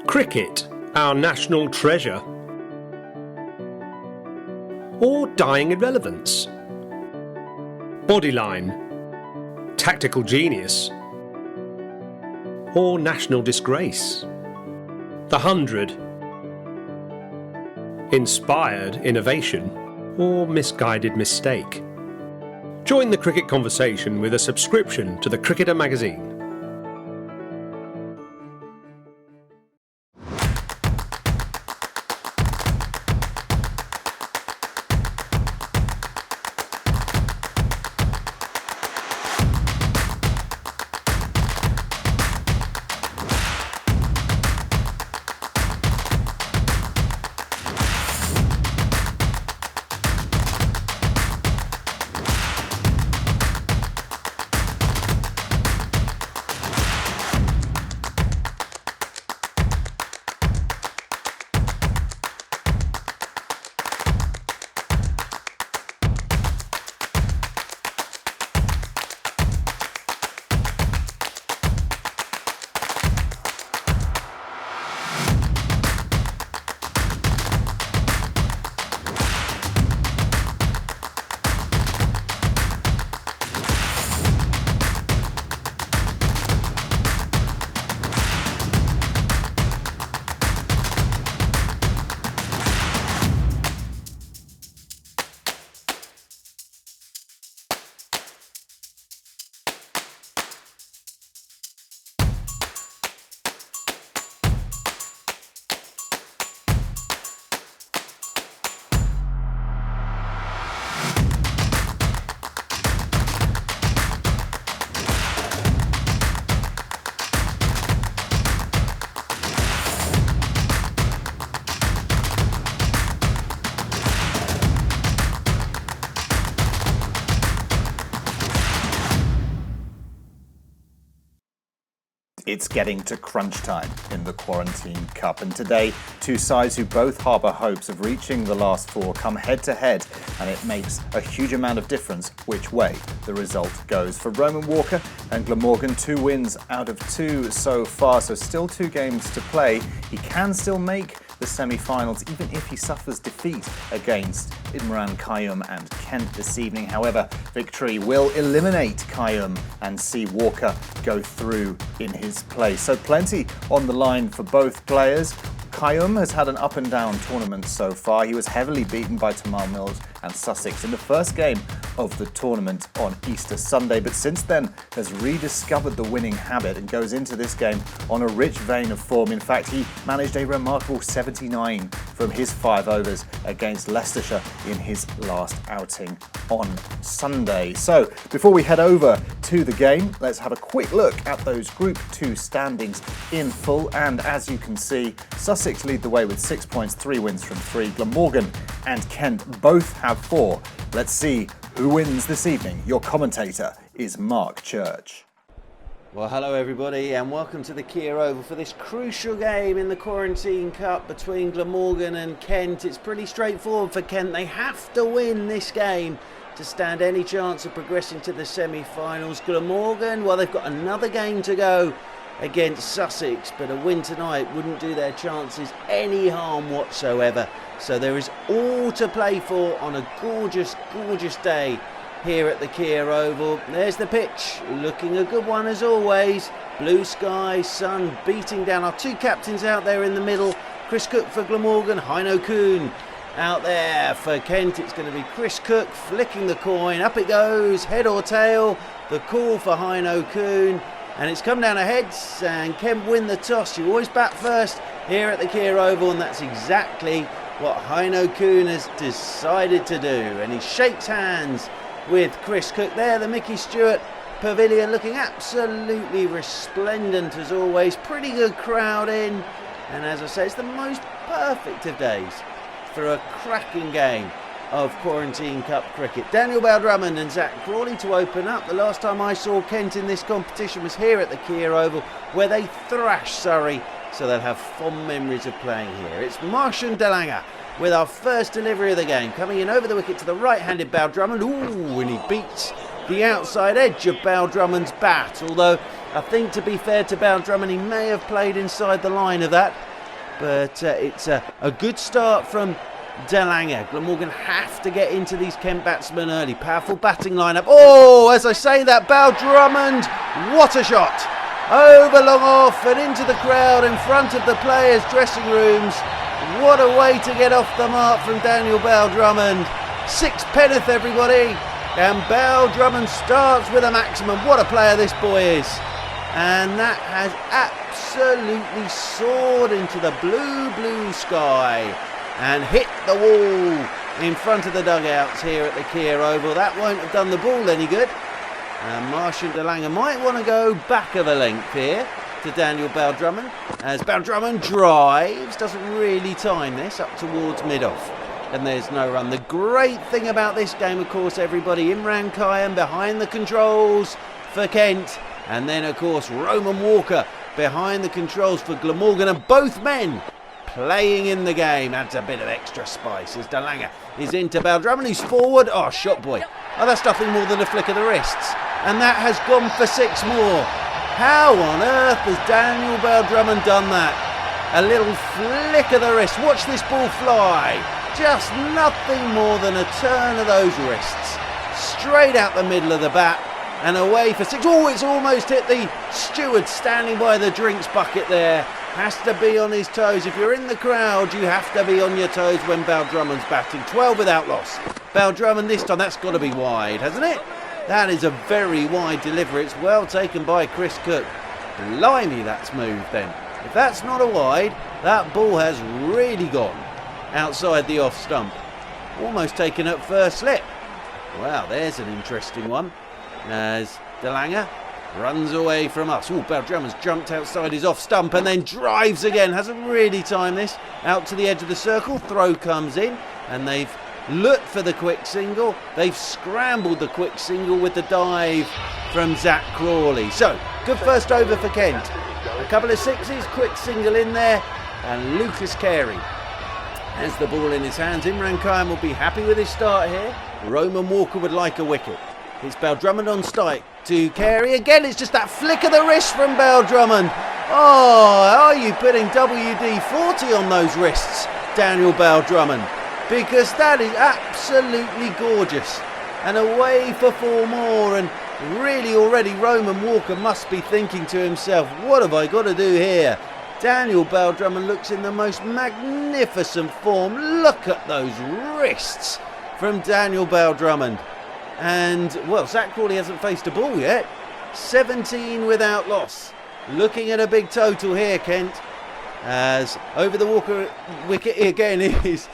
Cricket, our national treasure? Or dying irrelevance? Bodyline, tactical genius? Or national disgrace? The 100, inspired innovation? Or misguided mistake? Join the cricket conversation with a subscription to the Cricketer magazine. It's getting to crunch time in the Quarantine Cup, and today two sides who both harbour hopes of reaching the last four come head to head, and it makes a huge amount of difference which way the result goes. For Roman Walker and Glamorgan, 2 wins out of 2 so far, so still 2 games to play. He can still make the semi-finals even if he suffers defeat against Imran, Qayyum and Kent this evening. However, victory will eliminate Qayyum and see Walker go through in his place. So plenty on the line for both players. Qayyum has had an up and down tournament so far. He was heavily beaten by Tamar Mills and Sussex in the first game of the tournament on Easter Sunday, but since then has rediscovered the winning habit and goes into this game on a rich vein of form. In fact, he managed a remarkable 79 from his 5 overs against Leicestershire in his last outing on Sunday. So before we head over to the game, let's have a quick look at those Group 2 standings in full. And as you can see, Sussex lead the way with 6 points, 3 wins from 3. Glamorgan and Kent both have 4. Let's see who wins this evening. Your commentator is Mark Church. Well, hello everybody and welcome to the Kia Oval for this crucial game in the Quarantine Cup between Glamorgan and Kent. It's pretty straightforward for Kent. They have to win this game to stand any chance of progressing to the semi-finals. Glamorgan, well, they've got another game to go against Sussex, but a win tonight wouldn't do their chances any harm whatsoever. So there is all to play for on a gorgeous, gorgeous day here at the Kia Oval. There's the pitch, looking a good one as always. Blue sky, sun beating down. Our 2 captains out there in the middle. Chris Cook for Glamorgan, Heino Kuhn out there for Kent. It's going to be Chris Cook flicking the coin. Up it goes, head or tail. The call for Heino Kuhn. And it's come down to heads, and Kent win the toss. You always bat first here at the Kia Oval, and that's exactly what Heino Kuhn has decided to do. And he shakes hands with Chris Cook there. The Mickey Stewart Pavilion looking absolutely resplendent as always. Pretty good crowd in. And as I say, it's the most perfect of days for a cracking game of Quarantine Cup cricket. Daniel Bale-Drummond and Zach Crawley to open up. The last time I saw Kent in this competition was here at the Kia Oval, where they thrashed Surrey, so they'll have fond memories of playing here. It's Martian Delanger with our first delivery of the game, coming in over the wicket to the right-handed Bale-Drummond. Ooh, and he beats the outside edge of Bale-Drummond's bat, although I think, to be fair to Bale-Drummond, he may have played inside the line of that. but it's a good start from Delanga. Glamorgan have to get into these Kent batsmen early. Powerful batting lineup. Oh, as I say that, Drummond, what a shot! Over long off and into the crowd in front of the players' dressing rooms. What a way to get off the mark from Daniel Drummond. 6 penneth, everybody. And Drummond starts with a maximum. What a player this boy is. And that has absolutely soared into the blue sky and hit the wall in front of the dugouts here at the Kia Oval. That won't have done the ball any good. And Marsh and Delanga might want to go back of a length here to Daniel Drummond, as Drummond drives, doesn't really time this, up towards mid-off. And there's no run. The great thing about this game, of course, everybody, Imran Qayyum behind the controls for Kent. And then, of course, Roman Walker behind the controls for Glamorgan. And both men playing in the game. Adds a bit of extra spice as Delanga is into Drummond, who's forward. Oh, shot boy. Oh, that's nothing more than a flick of the wrists. And that has gone for 6 more. How on earth has Daniel Drummond done that? A little flick of the wrist. Watch this ball fly. Just nothing more than a turn of those wrists. Straight out the middle of the bat and away for 6. Oh, it's almost hit the steward standing by the drinks bucket there. Has to be on his toes. If you're in the crowd, you have to be on your toes when Drummond's batting. 12 without loss. Drummond this time, that's got to be wide, hasn't it? That is a very wide delivery. It's well taken by Chris Cook. Blimey, that's moved then. If that's not a wide, that ball has really gone outside the off stump. Almost taken up first slip. Wow, there's an interesting one. As Delanga runs away from us. Oh, Drummond's jumped outside his off stump and then drives again. Hasn't really timed this. Out to the edge of the circle. Throw comes in and they've looked for the quick single. They've scrambled the quick single with the dive from Zach Crawley. So, good first over for Kent. A couple of sixes, quick single in there, and Lucas Carey has the ball in his hands. Imran Qayyum will be happy with his start here. Roman Walker would like a wicket. It's Drummond on strike to Carey. Again, it's just that flick of the wrist from Drummond. Oh, are you putting WD-40 on those wrists, Daniel Drummond? Because that is absolutely gorgeous. And away for 4 more. And really already Roman Walker must be thinking to himself, what have I got to do here? Daniel Drummond looks in the most magnificent form. Look at those wrists from Daniel Drummond. And, well, Zach Crawley hasn't faced a ball yet. 17 without loss. Looking at a big total here, Kent. As over the Walker wicket again is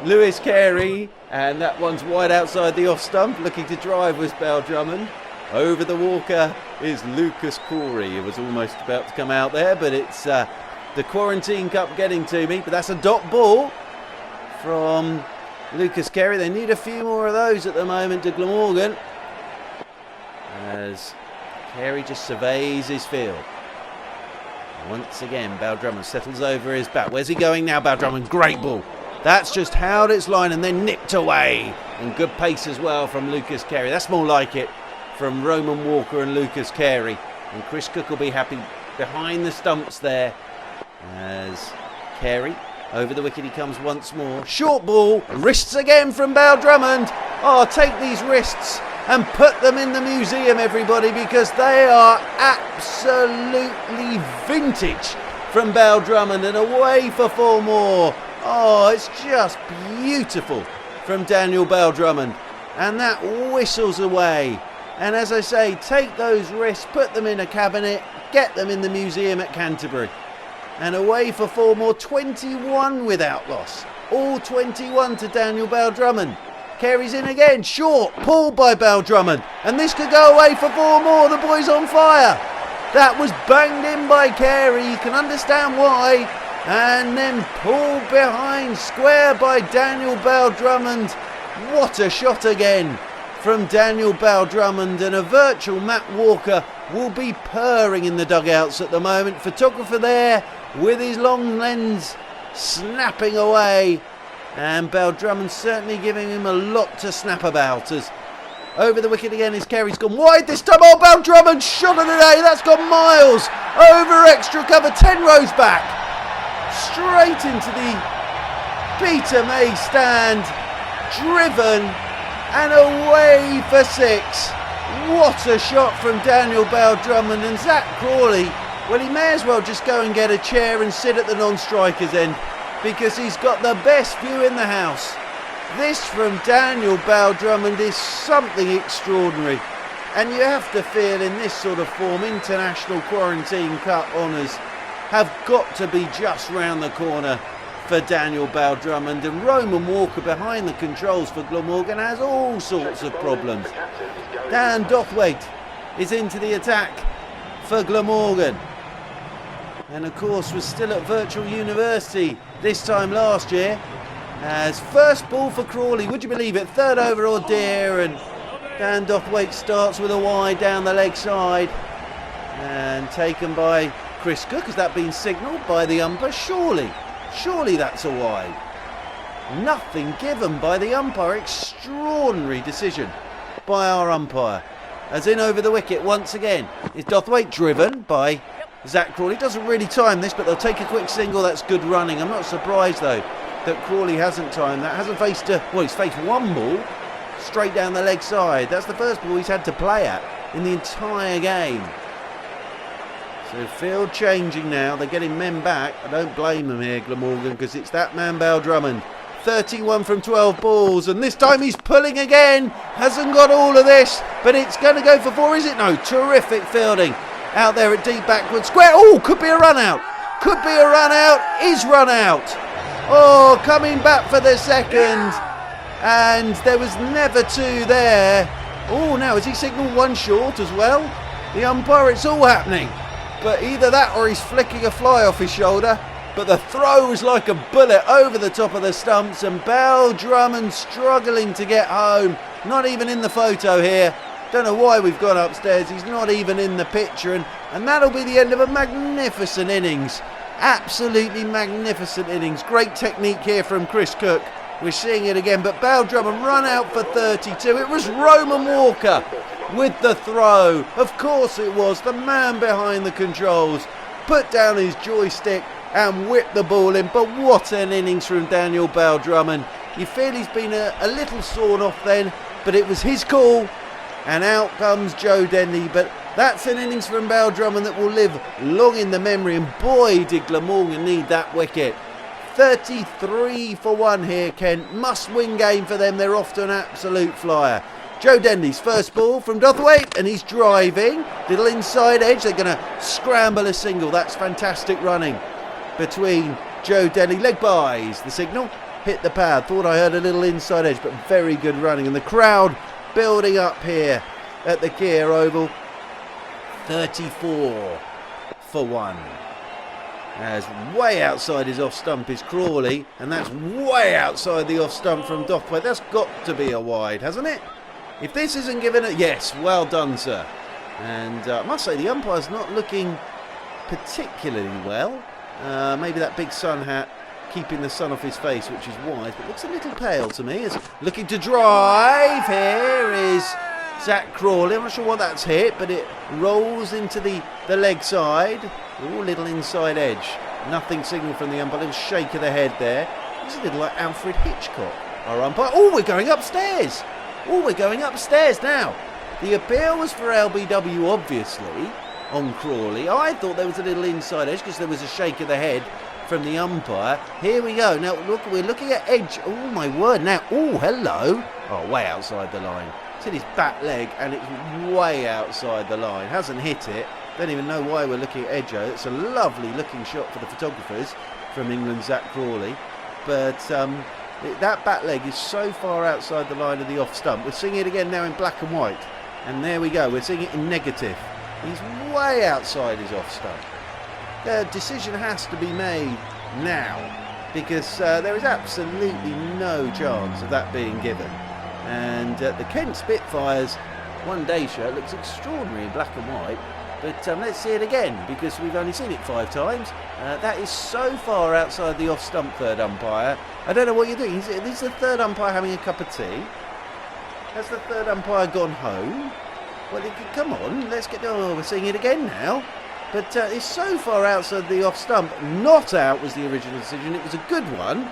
Lewis Carey, and that one's wide outside the off stump. Looking to drive was Drummond. Over the Walker is Lucas Corey. It was almost about to come out there, but it's the Quarantine Cup getting to me. But that's a dot ball from Lucas Carey. They need a few more of those at the moment to Glamorgan. As Carey just surveys his field. Once again, Drummond settles over his bat. Where's he going now, Drummond? Great ball. That's just held its line and then nipped away. And good pace as well from Lucas Carey. That's more like it from Roman Walker and Lucas Carey. And Chris Cook will be happy behind the stumps there. As Carey, over the wicket he comes once more. Short ball, wrists again from Drummond. Oh, take these wrists and put them in the museum, everybody, because they are absolutely vintage from Drummond. And away for 4 more. Oh, it's just beautiful from Daniel Drummond. And that whistles away. And as I say, take those wrists, put them in a cabinet, get them in the museum at Canterbury. And away for 4 more, 21 without loss. All 21 to Daniel Drummond. Carey's in again, short, pulled by Drummond. And this could go away for 4 more, the boy's on fire. That was banged in by Carey, you can understand why. And then pulled behind square by Daniel Drummond. What a shot again from Daniel Drummond, and a virtual Matt Walker will be purring in the dugouts at the moment. Photographer there with his long lens snapping away, and Drummond certainly giving him a lot to snap about. As over the wicket again is Carey's gone wide this time. Oh, Drummond shot of the day, that's gone miles over extra cover, 10 rows back. straight into the Peter May stand, driven and away for 6. What a shot from Daniel Bell-Drummond, and Zach Crawley, well, he may as well just go and get a chair and sit at the non-striker's end, because he's got the best view in the house. This from Daniel Bell-Drummond is something extraordinary, and you have to feel in this sort of form International Quarantine Cup honours have got to be just round the corner for Daniel Bell-Drummond, and Roman Walker behind the controls for Glamorgan has all sorts of problems. Dan Dothwaite is into the attack for Glamorgan, and of course was still at Virtual University this time last year. As first ball for Crawley, would you believe it, third over or dear, and Dan Dothwaite starts with a wide down the leg side, and taken by Chris Cook. Has that been signalled by the umpire? Surely that's a wide. Nothing given by the umpire. Extraordinary decision by our umpire. As in over the wicket once again is Dothwaite, driven by Zach Crawley. Doesn't really time this, but they'll take a quick single. That's good running. I'm not surprised though that Crawley hasn't timed that. Hasn't faced he's faced one ball straight down the leg side. That's the first ball he's had to play at in the entire game. So field changing now. They're getting men back. I don't blame them here, Glamorgan, because it's that man Bell-Drummond. 31 from 12 balls, and this time he's pulling again. Hasn't got all of this, but it's going to go for 4, is it? No. Terrific fielding out there at deep backward square. Oh, could be a run out. Could be a run out. Is run out. Oh, coming back for the second, and there was never 2 there. Oh, now has he signalled 1 short as well? The umpire, it's all happening. But either that or he's flicking a fly off his shoulder. But the throw was like a bullet over the top of the stumps, and Bell-Drummond struggling to get home. Not even in the photo here. Don't know why we've gone upstairs. He's not even in the picture, and that'll be the end of a magnificent innings. Absolutely magnificent innings. Great technique here from Chris Cook. We're seeing it again, but Bell-Drummond run out for 32. It was Roman Walker with the throw. Of course it was. The man behind the controls put down his joystick and whipped the ball in. But what an innings from Daniel Bell-Drummond. You feel he's been a little sawn off then, but it was his call, and out comes Joe Denley. But that's an innings from Bell-Drummond that will live long in the memory, and boy did Glamorgan need that wicket. 33 for 1 here, Kent. Must win game for them. They're off to an absolute flyer. Joe Denley's first ball from Dothwaite, and he's driving. Little inside edge. They're going to scramble a single. That's fantastic running between Joe Denley. Leg byes the signal. Hit the pad. Thought I heard a little inside edge, but very good running. And the crowd building up here at the Kia Oval. 34 for 1. As way outside his off stump is Crawley, and that's way outside the off stump from Dothwaite. That's got to be a wide, hasn't it? If this isn't given it, yes, well done, sir. And I must say the umpire's not looking particularly well. Maybe that big sun hat keeping the sun off his face, which is wise, but looks a little pale to me. Is looking to drive. Here is Zach Crawley. I'm not sure what that's hit, but it rolls into the leg side. Ooh, little inside edge. Nothing signal from the umpire. Little shake of the head there. It's a little like Alfred Hitchcock, our umpire. Oh, we're going upstairs. Oh, we're going upstairs now. The appeal was for LBW, obviously, on Crawley. I thought there was a little inside edge because there was a shake of the head from the umpire. Here we go. Now, look, we're looking at edge. Oh, my word. Now, oh, hello. Oh, way outside the line. It's in his back leg, and it's way outside the line. Hasn't hit it. Don't even know why we're looking at Edjo. It's a lovely looking shot for the photographers from England, Zach Crawley. But that back leg is so far outside the line of the off stump. We're seeing it again now in black and white. And there we go. We're seeing it in negative. He's way outside his off stump. The decision has to be made now, because there is absolutely no chance of that being given. And the Kent Spitfires one-day shirt looks extraordinary in black and white. But let's see it again, because we've only seen it 5 times. That is so far outside the off-stump third umpire. I don't know what you're doing. Is the third umpire having a cup of tea? Has the third umpire gone home? Well, come on, let's get... Oh, we're seeing it again now. but it's so far outside the off stump. Not out was the original decision. It was a good one.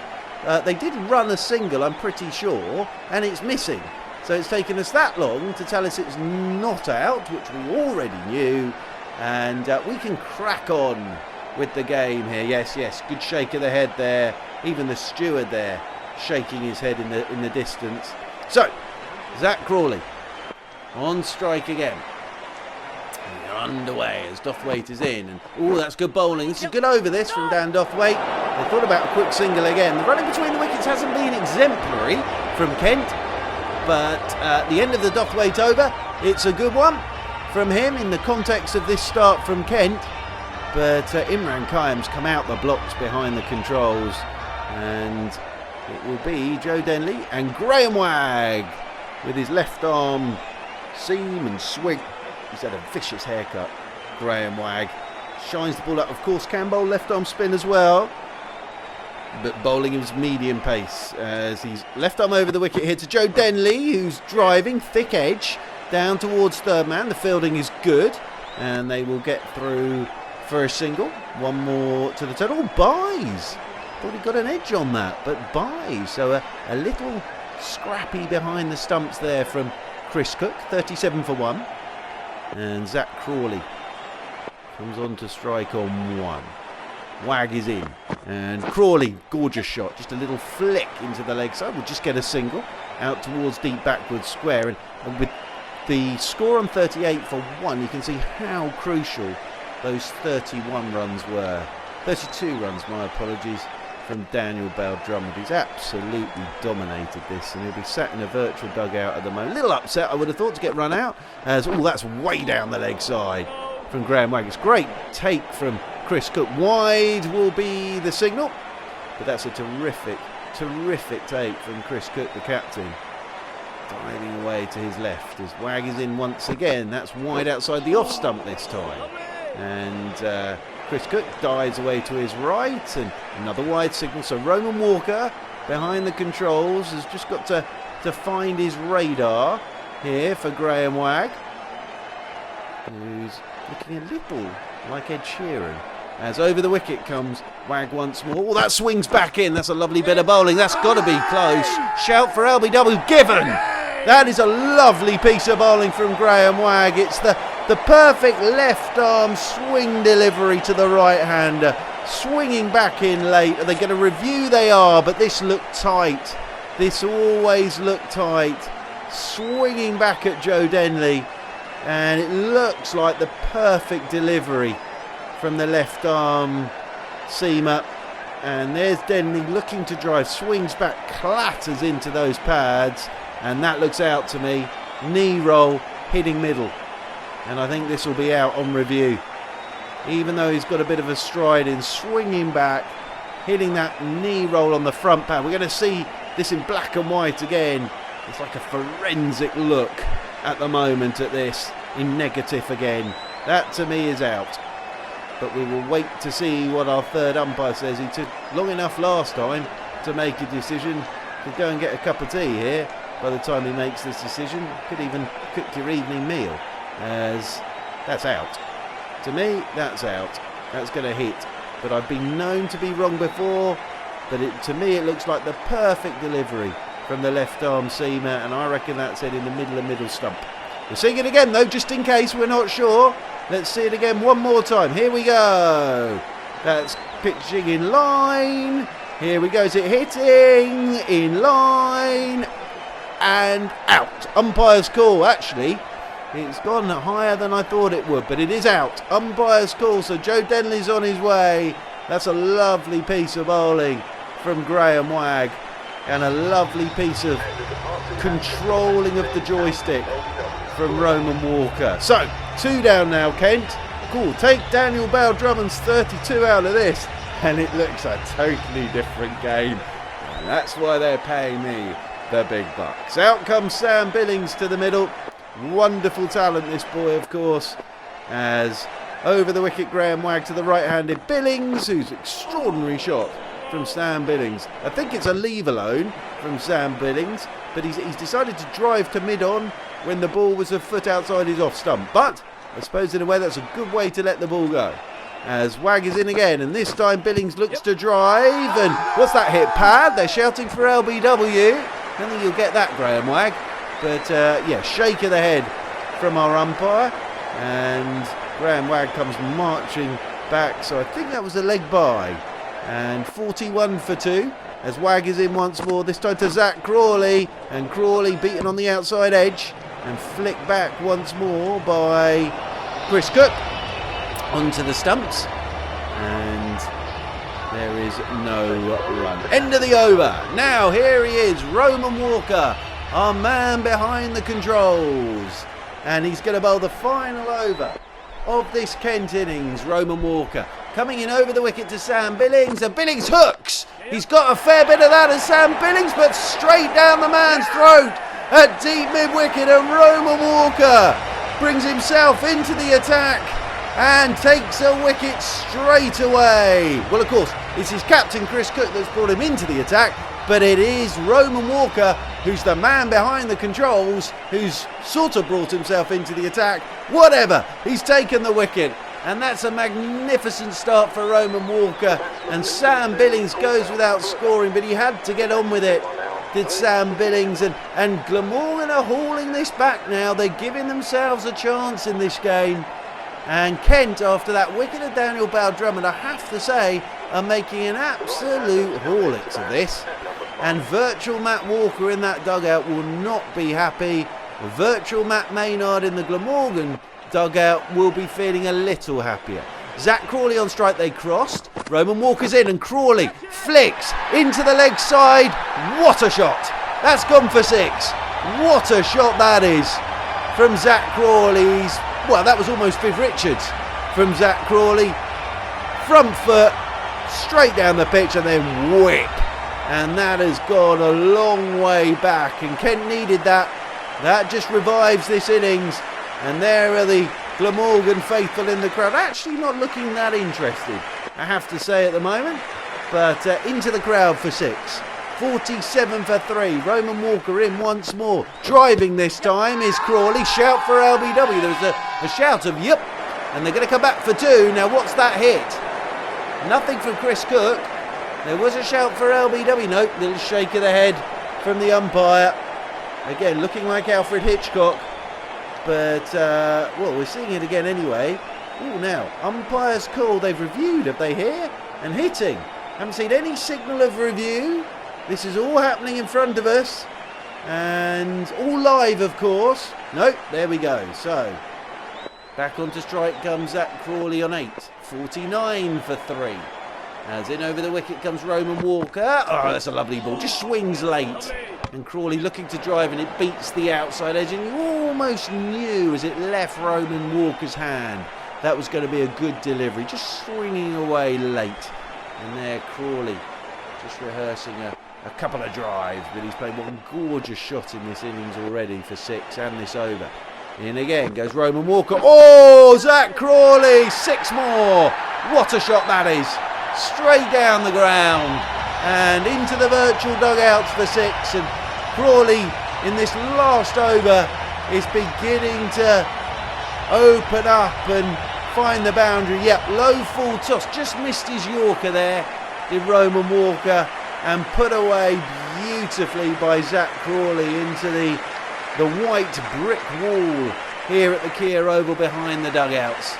They did run a single, I'm pretty sure, and it's missing. So it's taken us that long to tell us it's not out, which we already knew, and we can crack on with the game here. Yes, good shake of the head there. Even the steward there shaking his head in the distance. So, Zach Crawley on strike again. They're underway as Dothwaite is in. And oh, that's good bowling. This is good over this from Dan Dothwaite. They thought about a quick single again. The running between the wickets hasn't been exemplary from Kent, but at the end of the Dothwaite over, it's a good one from him in the context of this start from Kent. But Imran Qayyum's come out the blocks behind the controls, and it will be Joe Denley and Graham Wagg with his left arm seam and swing. He's had a vicious haircut. Graham Wagg shines the ball up. Of course, can bowl left arm spin as well, but bowling his medium pace as he's left arm over the wicket here to Joe Denley, who's driving thick edge down towards third man. The fielding is good, and they will get through for a single. One more to the total. Buys. Thought he got an edge on that, but buys. So a little scrappy behind the stumps there from Chris Cook. 37 for 1. And Zach Crawley comes on to strike on 1. Wagg is in. And Crawley, gorgeous shot. Just a little flick into the leg side. We'll just get a single out towards deep backwards square. And with the score on 38 for 1, you can see how crucial those 31 runs were. 32 runs, my apologies, from Daniel Bell-Drummond. He's absolutely dominated this, and he'll be sat in a virtual dugout at the moment. A little upset, I would have thought, to get run out, as that's way down the leg side from Graham Wagg. It's great take from Chris Cook. Wide will be the signal, but that's a terrific take from Chris Cook, the captain. Diving away to his left as Wagg is in once again. That's wide outside the off stump this time. And Chris Cook dives away to his right, and another wide signal. So Roman Walker behind the controls has just got to find his radar here for Graham Wagg, who's looking a little like Ed Sheeran. As over the wicket comes Wagg once more. Oh, that swings back in. That's a lovely bit of bowling. That's got to be close. Shout for LBW given. That is a lovely piece of bowling from Graham Wagg. It's the perfect left arm swing delivery to the right hander. Swinging back in late. Are they going to review? They are, but this looked tight. This always looked tight. Swinging back at Joe Denley. And it looks like the perfect delivery from the left arm seamer. And there's Denley looking to drive. Swings back, clatters into those pads. And that looks out to me. Knee roll, hitting middle. And I think this will be out on review. Even though he's got a bit of a stride in, swinging back, hitting that knee roll on the front pad. We're going to see this in black and white again. It's like a forensic look at the moment at this, in negative again. That to me is out. But we will wait to see what our third umpire says. He took long enough last time to make a decision. Could go and get a cup of tea here by the time he makes this decision. Could even cook your evening meal, as that's out. To me, that's out. That's going to hit. But I've been known to be wrong before. But to me, it looks like the perfect delivery from the left arm seamer, and I reckon that's it in the middle stump. We're seeing it again though, just in case we're not sure. Let's see it again one more time. Here we go. That's pitching in line. Here we go. Is it hitting in line? And out. Umpire's call. Actually, it's gone higher than I thought it would, but it is out. Umpire's call. So Joe Denley's on his way. That's a lovely piece of bowling from Graham Wagg, and a lovely piece of controlling of the joystick from Roman Walker. So 2 down now, Kent. Cool. Take Daniel Bell-Drummond's 32 out of this, and it looks a totally different game. And that's why they're paying me the big bucks. Out comes Sam Billings to the middle. Wonderful talent, this boy, of course. As over the wicket, Graham Wagg to the right-handed Billings, who's extraordinary shot from Sam Billings. I think it's a leave alone from Sam Billings, but he's decided to drive to mid-on when the ball was a foot outside his off stump. But I suppose in a way that's a good way to let the ball go. As Wag is in again, and this time Billings looks to drive, and what's that hit pad? They're shouting for LBW. I don't think you'll get that, Graham Wag. But yeah, shake of the head from our umpire, and Graham Wag comes marching back, so I think that was a leg by. And 41 for 2 as Wag is in once more, this time to Zach Crawley, and Crawley beaten on the outside edge and flicked back once more by Chris Cook onto the stumps, and there is no run. End of the over. Now here he is, Roman Walker, our man behind the controls, and he's going to bowl the final over of this Kent innings. Roman Walker coming in over the wicket to Sam Billings, and Billings hooks. He's got a fair bit of that as Sam Billings, but straight down the man's throat at deep mid-wicket, and Roman Walker brings himself into the attack and takes a wicket straight away. Well, of course, it's his captain Chris Cook that's brought him into the attack, but it is Roman Walker who's the man behind the controls, who's sort of brought himself into the attack. Whatever, he's taken the wicket, and that's a magnificent start for Roman Walker. And Sam Billings goes without scoring, but he had to get on with it, did Sam Billings, and Glamorgan are hauling this back now. They're giving themselves a chance in this game. And Kent, after that wicket of Daniel Bowdrummond, I have to say, are making an absolute haulix of this. And virtual Matt Walker in that dugout will not be happy. Virtual Matt Maynard in the Glamorgan dugout will be feeling a little happier. Zach Crawley on strike, they crossed. Roman Walker's in, and Crawley flicks into the leg side. What a shot! That's gone for 6. What a shot that is from Zach Crawley's. Well, that was almost Viv Richards from Zach Crawley. Front foot, straight down the pitch, and then whip. And that has gone a long way back, and Kent needed that. That just revives this innings. And there are the Glamorgan faithful in the crowd. Actually not looking that interested, I have to say, at the moment. But into the crowd for 6. 47 for 3. Roman Walker in once more. Driving this time is Crawley. Shout for LBW. There was a shout of yep. And they're going to come back for 2. Now what's that hit? Nothing from Chris Cook. There was a shout for LBW. Nope, little shake of the head from the umpire. Again, looking like Alfred Hitchcock. But, well, we're seeing it again anyway. Oh, now, umpire's call. They've reviewed, have they here? And hitting. Haven't seen any signal of review. This is all happening in front of us. And all live, of course. Nope, there we go. So, back onto strike comes Zach Crawley on 8. 49 for 3. As in over the wicket comes Roman Walker. Oh, that's a lovely ball. Just swings late. And Crawley looking to drive, and it beats the outside edge. And you almost knew as it left Roman Walker's hand that was going to be a good delivery. Just swinging away late. And there Crawley just rehearsing a couple of drives. But he's played one gorgeous shot in this innings already for 6 and this over. In again goes Roman Walker. Oh, Zach Crawley. 6 more. What a shot that is. Straight down the ground and into the virtual dugouts for 6, and Crawley in this last over is beginning to open up and find the boundary. Yep, low full toss, just missed his Yorker there, did Roman Walker, and put away beautifully by Zach Crawley into the white brick wall here at the Kia Oval behind the dugouts.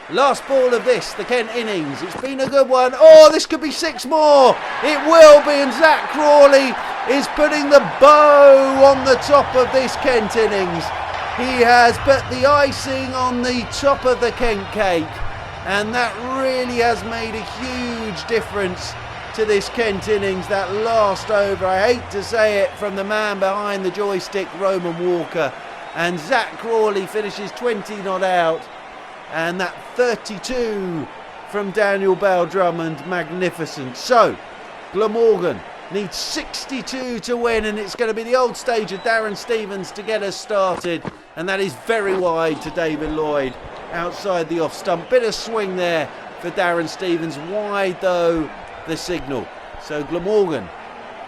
Last ball of this, the Kent innings. It's been a good one. Oh, this could be 6 more. It will be, and Zach Crawley is putting the bow on the top of this Kent innings. He has put the icing on the top of the Kent cake, and that really has made a huge difference to this Kent innings, that last over. I hate to say it, from the man behind the joystick, Roman Walker. And Zach Crawley finishes 20 not out. And that 32 from Daniel Bowdrummond, magnificent. So, Glamorgan needs 62 to win, and it's going to be the old stage of Darren Stevens to get us started. And that is very wide to David Lloyd outside the off stump. Bit of swing there for Darren Stevens. Wide, though, the signal. So, Glamorgan,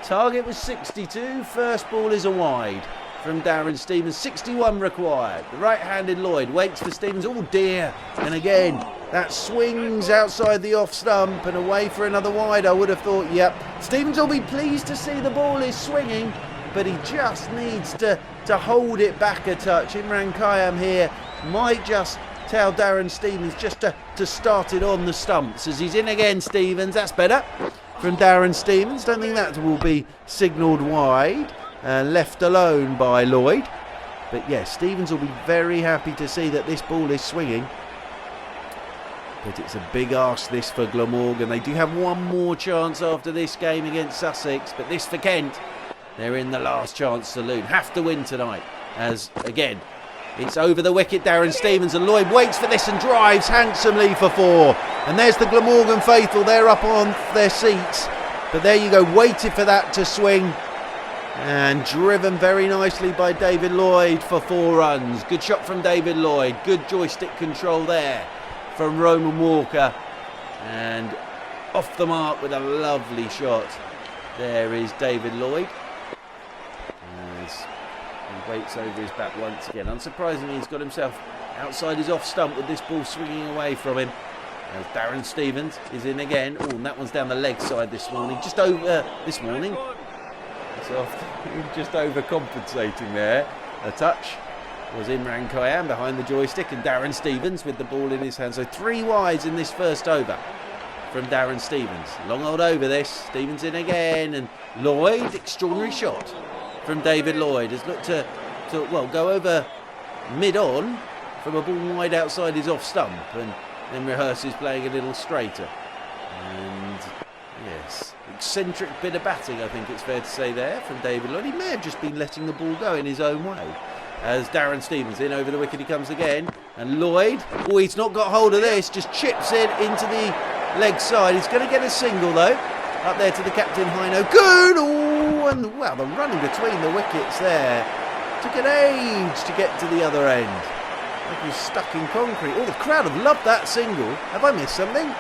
target was 62. First ball is a wide. from Darren Stevens. 61 required. The right-handed Lloyd waits for Stevens. Oh dear. And again, that swings outside the off stump and away for another wide. I would have thought, yep. Stevens will be pleased to see the ball is swinging, but he just needs to hold it back a touch. Imran Qayyum here might just tell Darren Stevens just to start it on the stumps. As he's in again, Stevens. That's better from Darren Stevens. Don't think that will be signalled wide. Left alone by Lloyd. But yes, Stevens will be very happy to see that this ball is swinging. But it's a big ask this for Glamorgan. They do have one more chance after this game against Sussex. But this for Kent. They're in the last chance saloon. Have to win tonight. As again, it's over the wicket, Darren Stevens, and Lloyd waits for this and drives handsomely for 4. And there's the Glamorgan faithful. They're up on their seats. But there you go, waited for that to swing. And driven very nicely by David Lloyd for 4 runs. Good shot from David Lloyd. Good joystick control there from Roman Walker. And off the mark with a lovely shot. There is David Lloyd. As he waits over his bat once again. Unsurprisingly, he's got himself outside his off stump with this ball swinging away from him. As Darren Stevens is in again. Oh, and that one's down the leg side this morning. Just over this morning. So just overcompensating there. A touch was Imran Qayyum behind the joystick, and Darren Stevens with the ball in his hand. So 3 wides in this first over from Darren Stevens. Long old over this. Stevens in again, and Lloyd, extraordinary shot from David Lloyd. Has looked to go over mid-on from a ball wide outside his off stump, and then rehearses playing a little straighter. And yes, eccentric bit of batting, I think it's fair to say there from David Lloyd. He may have just been letting the ball go in his own way. As Darren Stevens in over the wicket, he comes again. And Lloyd, oh, he's not got hold of this, just chips it into the leg side. He's going to get a single though. Up there to the captain, Hino. Good! Oh, and wow, the running between the wickets there. Took an age to get to the other end. Like he was stuck in concrete. Oh, the crowd have loved that single. Have I missed something?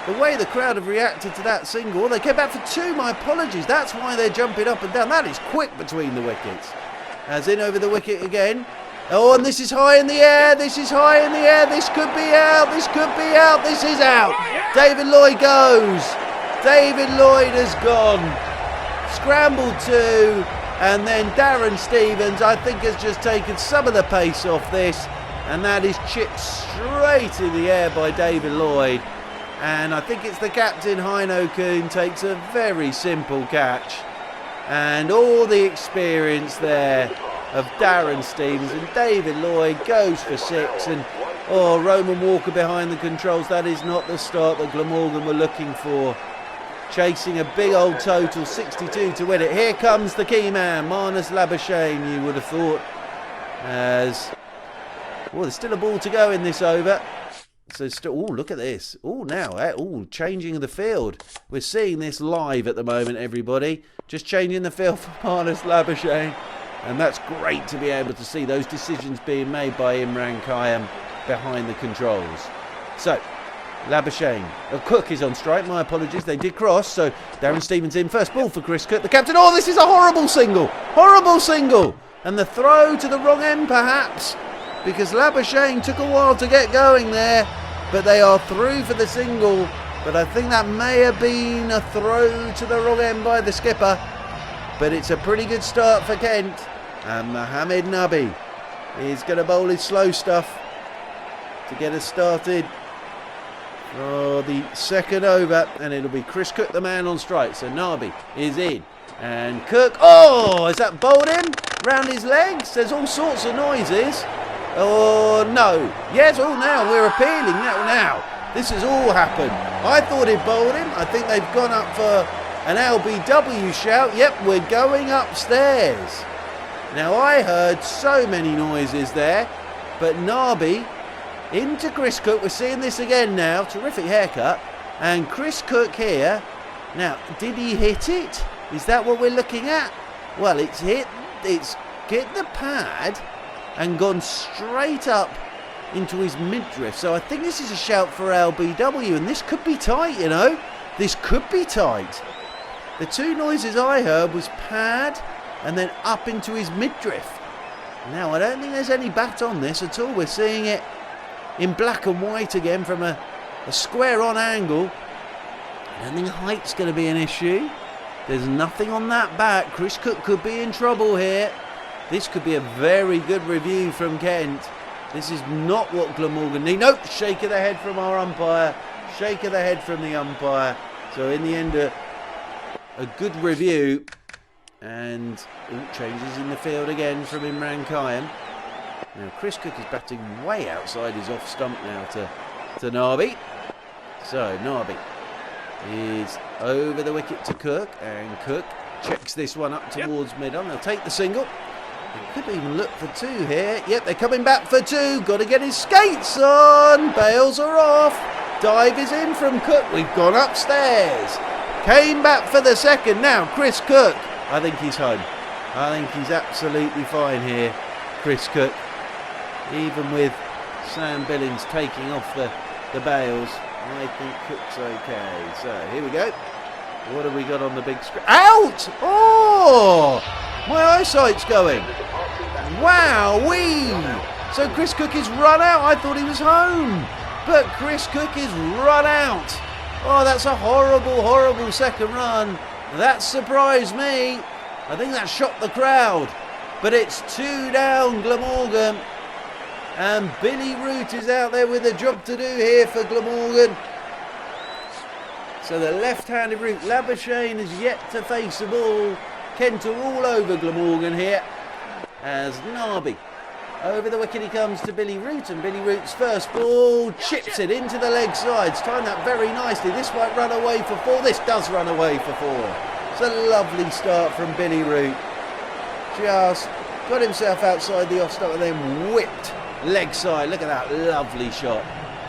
The way the crowd have reacted to that single, they came back for 2, my apologies. That's why they're jumping up and down. That is quick between the wickets. As in over the wicket again. Oh, and this is high in the air. This is high in the air. This could be out. This could be out. This is out. David Lloyd goes. David Lloyd has gone. Scrambled 2. And then Darren Stevens, I think, has just taken some of the pace off this. And that is chipped straight in the air by David Lloyd. And I think it's the captain, Hino Kuhn, takes a very simple catch. And all the experience there of Darren Stevens, and David Lloyd goes for 6. And Roman Walker behind the controls. That is not the start that Glamorgan were looking for. Chasing a big old total, 62 to win it. Here comes the key man, Marnus Labuschagne, you would have thought. As there's still a ball to go in this over. So look at this. Changing the field. We're seeing this live at the moment, everybody. Just changing the field for Marnus Labuschagne. And that's great to be able to see those decisions being made by Imran Qayyum behind the controls. So, Labuschagne. Cook is on strike, my apologies. They did cross, so Darren Stevens in. First ball for Chris Cook, the captain. Oh, this is a horrible single. Horrible single. And the throw to the wrong end, perhaps, because Labuschagne took a while to get going there, but they are through for the single. But I think that may have been a throw to the wrong end by the skipper. But it's a pretty good start for Kent. And Mohammed Nabi is going to bowl his slow stuff to get us started for the second over. And it'll be Chris Cook, the man on strike. So Nabi is in. And Cook, has that bowled him round his legs? There's all sorts of noises. Oh, no. Yes, now we're appealing. Now, this has all happened. I thought it bowled him. I think they've gone up for an LBW shout. Yep, we're going upstairs. Now, I heard so many noises there. But Nabi into Chris Cook. We're seeing this again now. Terrific haircut. And Chris Cook here. Now, did he hit it? Is that what we're looking at? Well, it's hit the pad and gone straight up into his midriff. So I think this is a shout for LBW, and this could be tight, you know. This could be tight. The 2 noises I heard was pad and then up into his midriff. Now, I don't think there's any bat on this at all. We're seeing it in black and white again from a square on angle. I don't think height's going to be an issue. There's nothing on that bat. Chris Cook could be in trouble here. This could be a very good review from Kent. This is not what Glamorgan need. Nope, shake of the head from our umpire. Shake of the head from the umpire. So in the end, a good review. And changes in the field again from Imran Qayyum. Now Chris Cook is batting way outside his off stump now to Nabi. So Nabi is over the wicket to Cook, and Cook checks this one up towards mid-on. They'll take the single. They could even look for two here. Yep, they're coming back for two. Got to get his skates on. Bails are off. Dive is in from Cook. We've gone upstairs. Came back for the second. Now Chris Cook. I think he's home. I think he's absolutely fine here, Chris Cook. Even with Sam Billings taking off the bails, I think Cook's okay. So here we go. What have we got on the big screen? Out! Oh! My eyesight's going. Wowee! So Chris Cook is run out. I thought he was home. But Chris Cook is run out. Oh, that's a horrible, horrible second run. That surprised me. I think that shocked the crowd. But it's 2 down, Glamorgan. And Billy Root is out there with a job to do here for Glamorgan. So the left-handed Root, Labuschagne is yet to face the ball. Kent are all over Glamorgan here. As Nabi, over the wicket he comes to Billy Root, and Billy Root's first ball chips it into the leg sides. Timed that very nicely. This might run away for 4. This does run away for 4. It's a lovely start from Billy Root. Just got himself outside the off stump and then whipped leg side. Look at that lovely shot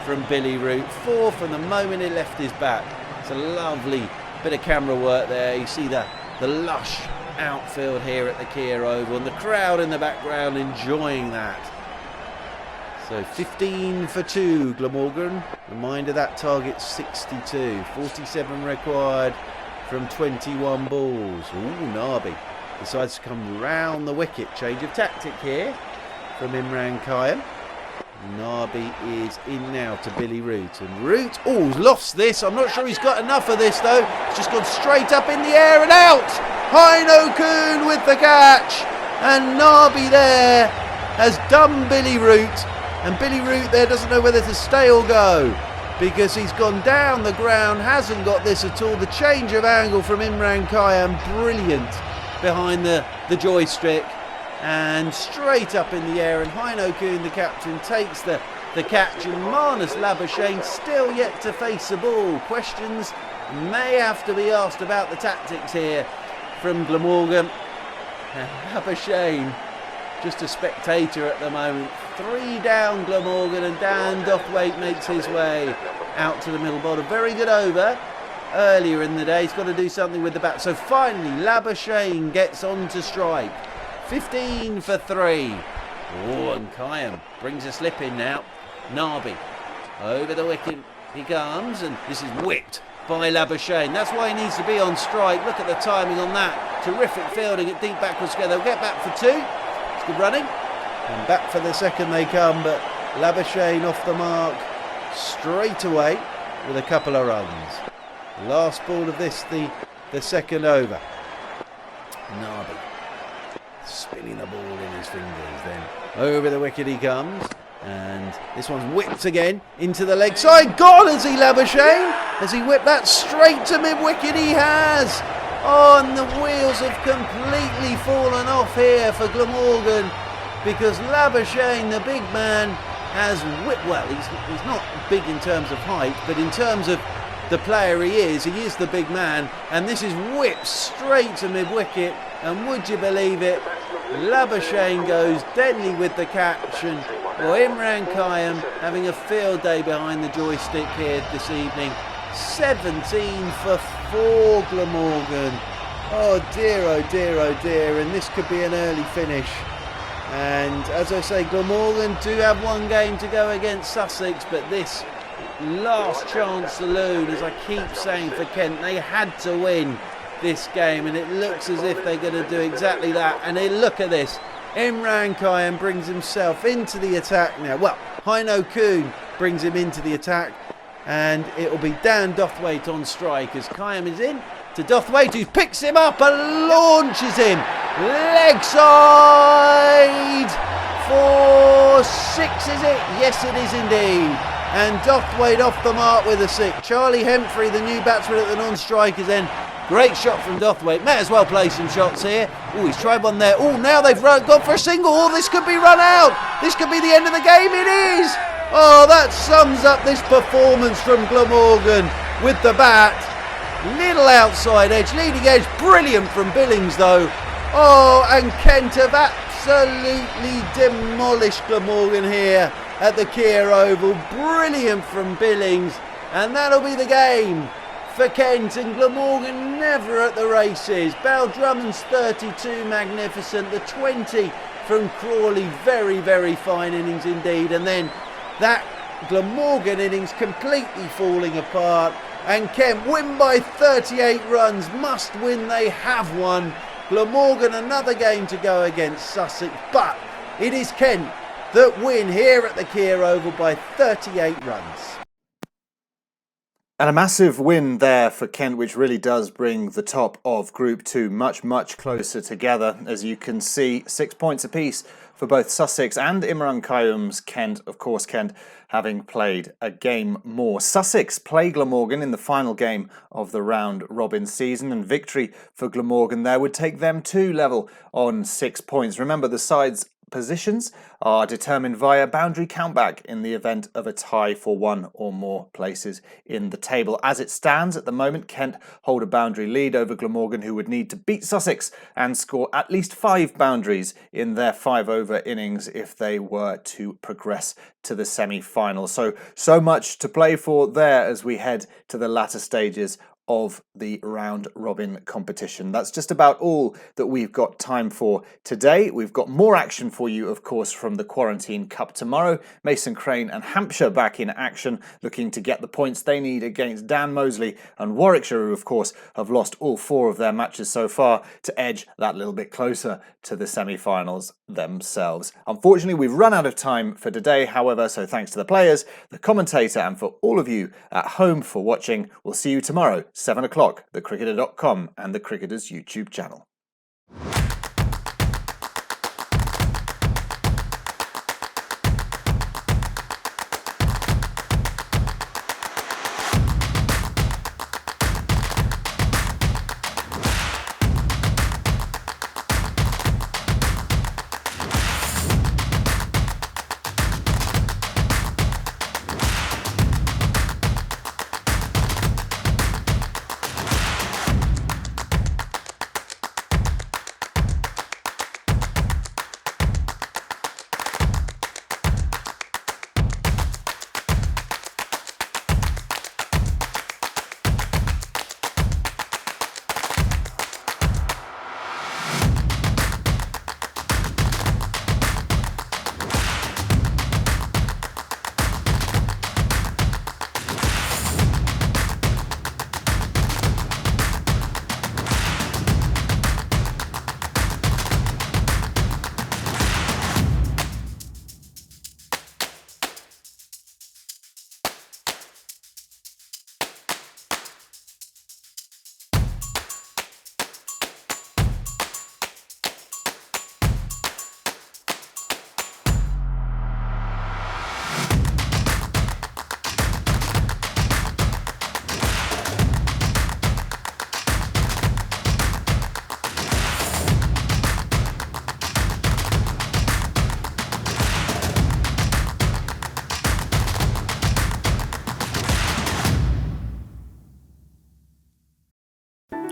from Billy Root. 4 from the moment he left his bat. It's a lovely bit of camera work there. You see the lush outfield here at the Kia Oval and the crowd in the background enjoying that. So 15 for 2 Glamorgan. Reminder that target 62. 47 required from 21 balls. Ooh, Nabi decides to come round the wicket. Change of tactic here from Imran Qayyum. Nabi is in now to Billy Root, and Root, oh, lost this. I'm not sure he's got enough of this though. It's just gone straight up in the air and out. Hino Kuhn with the catch, and Nabi there has done Billy Root, and Billy Root there doesn't know whether to stay or go because he's gone down the ground, hasn't got this at all. The change of angle from Imran Qayyum, brilliant behind the joystick. And straight up in the air, and Hino Kuhn, the captain, takes the catch, and Marnus Labuschagne still yet to face the ball. Questions may have to be asked about the tactics here from Glamorgan. And Labuschagne, just a spectator at the moment. 3 down Glamorgan, and Dan Dothwaite makes his way out to the middle bottom. Very good over earlier in the day. He's got to do something with the bat. So finally Labuschagne gets on to strike. 15 for 3. Oh, and Qayyum brings a slip in now. Nabi over the wicket he comes, and this is whipped by Labuschagne. That's why he needs to be on strike. Look at the timing on that. Terrific fielding at deep backwards square. They'll get back for 2. It's good running. And back for the second they come, but Labuschagne off the mark straight away with a couple of runs. Last ball of this, the second over. Nabi spinning the ball in his fingers, then over the wicket he comes, and this one's whipped again into the leg side. Gone, has he, Labuschagne? Has he whipped that straight to mid-wicket? He has. Oh, and the wheels have completely fallen off here for Glamorgan, because Labuschagne, the big man, has whipped. Well, he's not big in terms of height, but in terms of the player he is the big man, and this is whipped straight to mid-wicket, and would you believe it, Labuschagne goes deadly with the catch, and Imran Qayyum having a field day behind the joystick here this evening. 17 for 4 Glamorgan. Oh dear, oh dear, oh dear, and this could be an early finish. And as I say, Glamorgan do have one game to go against Sussex, but this last chance saloon, as I keep saying for Kent, they had to win this game, and it looks as if they're going to do exactly that. And look at this, Imran Qayyum brings himself into the attack now. Well, Heino Kuhn brings him into the attack, and it'll be Dan Dothwaite on strike as Qayyum is in to Dothwaite, who picks him up and launches him leg side for 6, is it? Yes, it is indeed. And Dothwaite off the mark with a 6. Charlie Hemphrey, the new batsman at the non-strikers end. Great shot from Dothwaite. May as well play some shots here. Oh, he's tried one there. Oh, now they've gone for a single. Oh, this could be run out. This could be the end of the game. It is. Oh, that sums up this performance from Glamorgan with the bat. Little outside edge, leading edge. Brilliant from Billings, though. Oh, and Kent have absolutely demolished Glamorgan here at the Kia Oval. Brilliant from Billings. And that'll be the game for Kent, and Glamorgan never at the races. Bell Drummond's 32 magnificent, the 20 from Crawley, very, very fine innings indeed, and then that Glamorgan innings completely falling apart, and Kent win by 38 runs. Must win, they have won. Glamorgan another game to go against Sussex, but it is Kent that win here at the Kia Oval by 38 runs. And a massive win there for Kent, which really does bring the top of Group 2 much, much closer together. As you can see, 6 points apiece for both Sussex and Imran Qayyum's Kent. Of course, Kent having played a game more. Sussex play Glamorgan in the final game of the round-robin season, and victory for Glamorgan there would take them to level on 6 points. Remember, the sides' positions are determined via boundary countback in the event of a tie for one or more places in the table. As it stands at the moment, Kent hold a boundary lead over Glamorgan, who would need to beat Sussex and score at least 5 boundaries in their 5-over innings if they were to progress to the semi-final. So much to play for there as we head to the latter stages of the round-robin competition. That's just about all that we've got time for today. We've got more action for you, of course, from the Quarantine Cup tomorrow. Mason Crane and Hampshire back in action, looking to get the points they need against Dan Moseley and Warwickshire, who, of course, have lost all 4 of their matches so far to edge that little bit closer to the semi-finals themselves. Unfortunately, we've run out of time for today, however, so thanks to the players, the commentator, and for all of you at home for watching. We'll see you tomorrow, 7 o'clock, thecricketer.com and the Cricketers YouTube channel.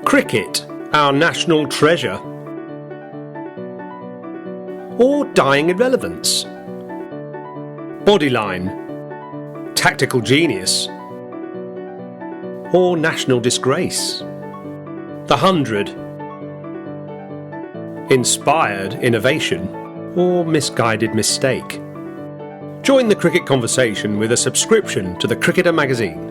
Cricket, our national treasure? Or dying irrelevance? Bodyline, tactical genius? Or national disgrace? The 100, inspired innovation? Or misguided mistake? Join the cricket conversation with a subscription to the Cricketer magazine.